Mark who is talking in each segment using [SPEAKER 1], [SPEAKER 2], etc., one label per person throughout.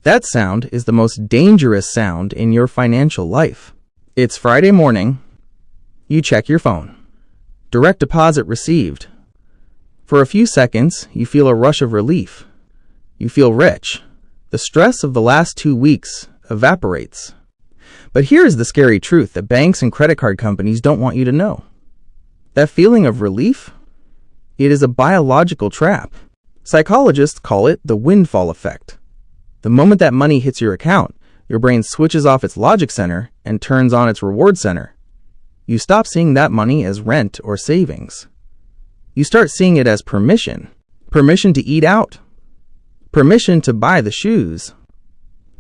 [SPEAKER 1] That sound is the most dangerous sound in your financial life. It's Friday morning. You check your phone. Direct deposit received. For a few seconds, you feel a rush of relief. You feel rich. The stress of the last 2 weeks evaporates. But here's the scary truth that banks and credit card companies don't want you to know. That feeling of relief? It is a biological trap. Psychologists call it the Windfall Effect. The moment that money hits your account, your brain switches off its logic center and turns on its reward center. You stop seeing that money as rent or savings. You start seeing it as permission. Permission to eat out. Permission to buy the shoes.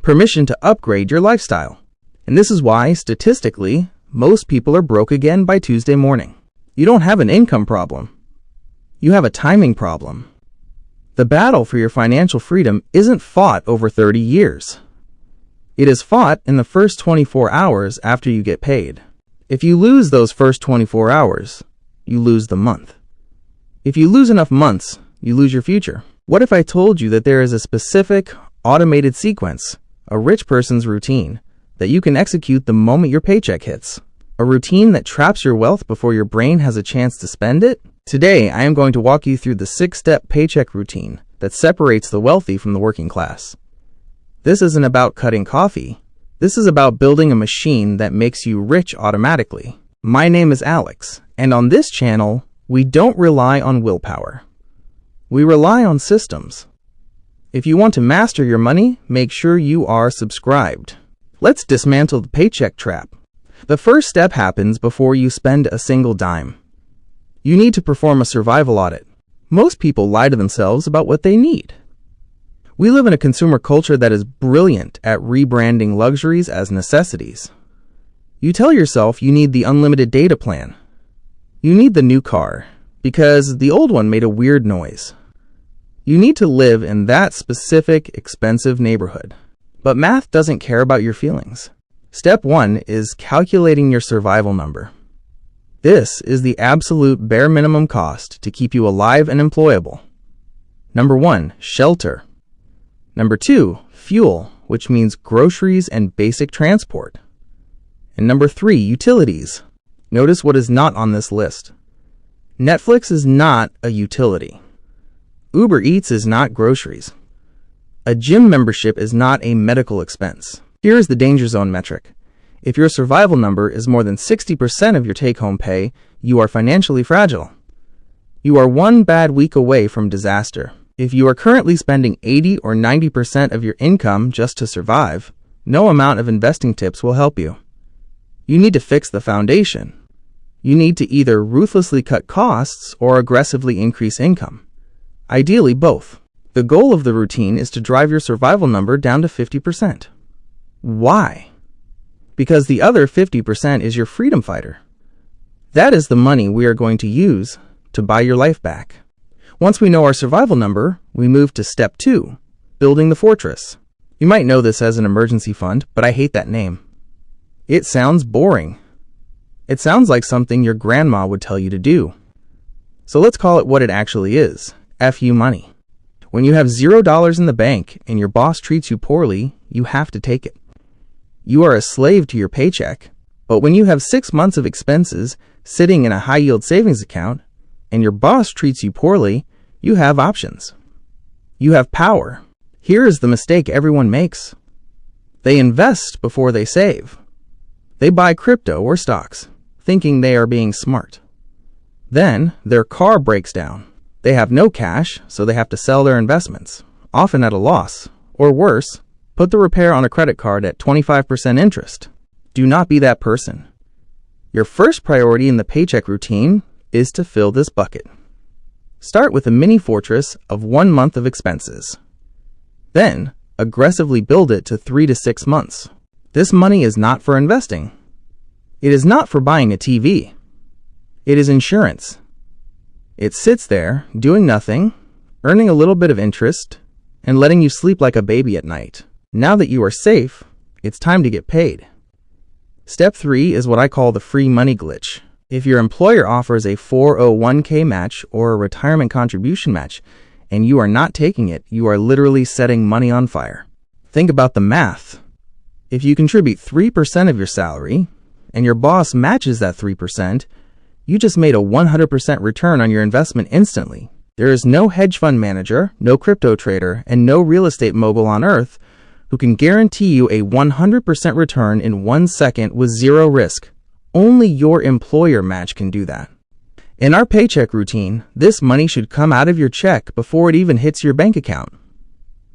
[SPEAKER 1] Permission to upgrade your lifestyle. And this is why, statistically, most people are broke again by Tuesday morning. You don't have an income problem. You have a timing problem. The battle for your financial freedom isn't fought over 30 years. It is fought in the first 24 hours after you get paid. If you lose those first 24 hours, you lose the month. If you lose enough months, you lose your future. What if I told you that there is a specific, automated sequence, a rich person's routine, that you can execute the moment your paycheck hits? A routine that traps your wealth before your brain has a chance to spend it? Today, I am going to walk you through the 6-step paycheck routine that separates the wealthy from the working class. This isn't about cutting coffee. This is about building a machine that makes you rich automatically. My name is Alex, and on this channel, we don't rely on willpower. We rely on systems. If you want to master your money, make sure you are subscribed. Let's dismantle the paycheck trap. The first step happens before you spend a single dime. You need to perform a survival audit. Most people lie to themselves about what they need. We live in a consumer culture that is brilliant at rebranding luxuries as necessities. You tell yourself you need the unlimited data plan. You need the new car because the old one made a weird noise. You need to live in that specific, expensive neighborhood. But math doesn't care about your feelings. Step 1 is calculating your survival number. This is the absolute bare minimum cost to keep you alive and employable. Number 1, shelter. Number 2, fuel, which means groceries and basic transport. And number 3, utilities. Notice what is not on this list. Netflix is not a utility. Uber Eats is not groceries. A gym membership is not a medical expense. Here is the danger zone metric. If your survival number is more than 60% of your take-home pay, you are financially fragile. You are one bad week away from disaster. If you are currently spending 80 or 90% of your income just to survive, no amount of investing tips will help you. You need to fix the foundation. You need to either ruthlessly cut costs or aggressively increase income. Ideally, both. The goal of the routine is to drive your survival number down to 50%. Why? Because the other 50% is your freedom fighter. That is the money we are going to use to buy your life back. Once we know our survival number, we move to step 2, building the fortress. You might know this as an emergency fund, but I hate that name. It sounds boring. It sounds like something your grandma would tell you to do. So let's call it what it actually is, FU money. When you have $0 in the bank and your boss treats you poorly, you have to take it. You are a slave to your paycheck, but when you have 6 months of expenses sitting in a high-yield savings account and your boss treats you poorly, you have options. You have power. Here is the mistake everyone makes. They invest before they save. They buy crypto or stocks, thinking they are being smart. Then their car breaks down. They have no cash, so they have to sell their investments, often at a loss, or worse, put the repair on a credit card at 25% interest. Do not be that person. Your first priority in the paycheck routine is to fill this bucket. Start with a mini fortress of 1 month of expenses. Then, aggressively build it to 3 to 6 months. This money is not for investing. It is not for buying a TV. It is insurance. It sits there, doing nothing, earning a little bit of interest, and letting you sleep like a baby at night. Now that you are safe, it's time to get paid. Step 3 is what I call the free money glitch. If your employer offers a 401k match or a retirement contribution match, and you are not taking it, you are literally setting money on fire. Think about the math. If you contribute 3% of your salary, and your boss matches that 3%, you just made a 100% return on your investment instantly. There is no hedge fund manager, no crypto trader, and no real estate mogul on earth who can guarantee you a 100% return in 1 second with zero risk. Only your employer match can do that. In our paycheck routine, this money should come out of your check before it even hits your bank account.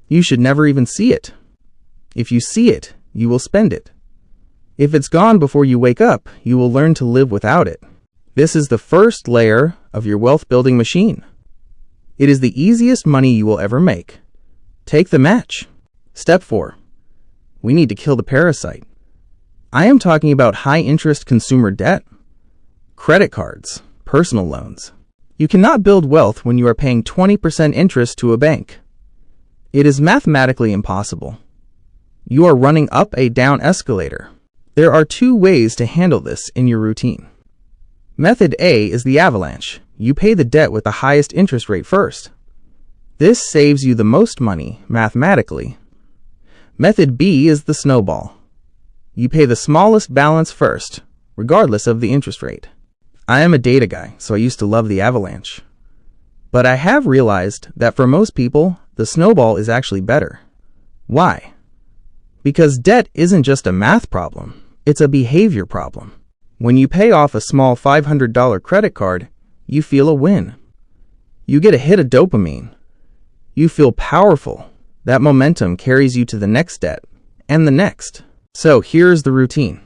[SPEAKER 1] You should never even see it. If you see it, you will spend it. If it's gone before you wake up, you will learn to live without it. This is the first layer of your wealth-building machine. It is the easiest money you will ever make. Take the match. Step 4. We need to kill the parasite. I am talking about high-interest consumer debt, credit cards, personal loans. You cannot build wealth when you are paying 20% interest to a bank. It is mathematically impossible. You are running up a down escalator. There are 2 ways to handle this in your routine. Method A is the avalanche. You pay the debt with the highest interest rate first. This saves you the most money, mathematically. Method B is the snowball. You pay the smallest balance first, regardless of the interest rate. I am a data guy, so I used to love the avalanche. But I have realized that for most people, the snowball is actually better. Why? Because debt isn't just a math problem, it's a behavior problem. When you pay off a small $500 credit card, you feel a win. You get a hit of dopamine. You feel powerful. That momentum carries you to the next debt, and the next. So here's the routine.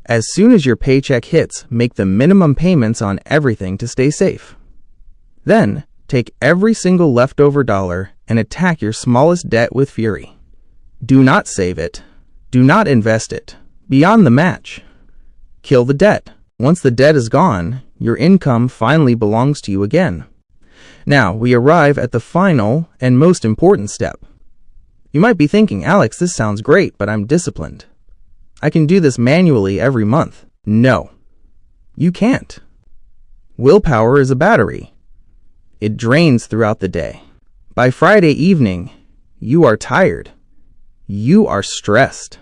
[SPEAKER 1] As soon as your paycheck hits, make the minimum payments on everything to stay safe. Then, take every single leftover dollar and attack your smallest debt with fury. Do not save it. Do not invest it. Beyond the match. Kill the debt. Once the debt is gone, your income finally belongs to you again. Now, we arrive at the final and most important step. You might be thinking, Alex, this sounds great, but I'm disciplined. I can do this manually every month. No, you can't. Willpower is a battery. It drains throughout the day. By Friday evening, you are tired. You are stressed.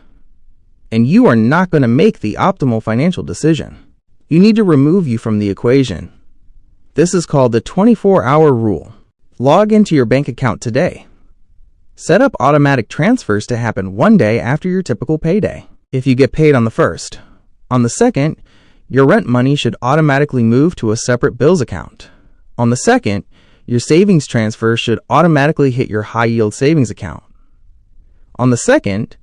[SPEAKER 1] And you are not going to make the optimal financial decision. You need to remove you from the equation. This is called the 24-hour rule. Log into your bank account today. Set up automatic transfers to happen 1 day after your typical payday. If you get paid on the 1st. On the 2nd, your rent money should automatically move to a separate bills account. On the 2nd, your savings transfer should automatically hit your high-yield savings account. On the 2nd,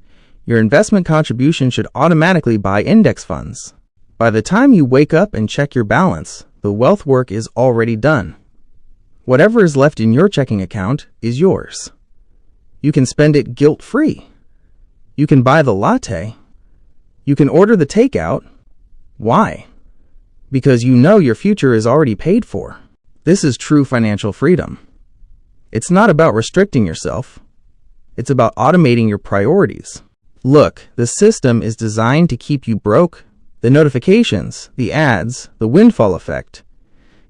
[SPEAKER 1] your investment contribution should automatically buy index funds. By the time you wake up and check your balance, the wealth work is already done. Whatever is left in your checking account is yours. You can spend it guilt-free. You can buy the latte. You can order the takeout. Why? Because you know your future is already paid for. This is true financial freedom. It's not about restricting yourself. It's about automating your priorities. Look, the system is designed to keep you broke. The notifications, the ads, the windfall effect.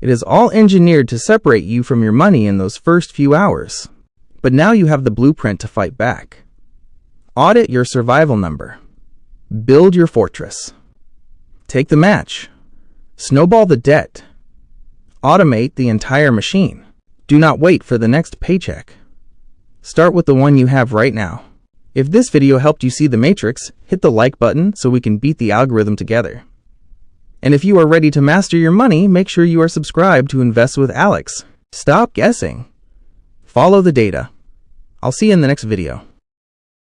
[SPEAKER 1] It is all engineered to separate you from your money in those first few hours. But now you have the blueprint to fight back. Audit your survival number. Build your fortress. Take the match. Snowball the debt. Automate the entire machine. Do not wait for the next paycheck. Start with the one you have right now. If this video helped you see the matrix, hit the like button so we can beat the algorithm together. And if you are ready to master your money, make sure you are subscribed to Invest with Alex. Stop guessing. Follow the data. I'll see you in the next video.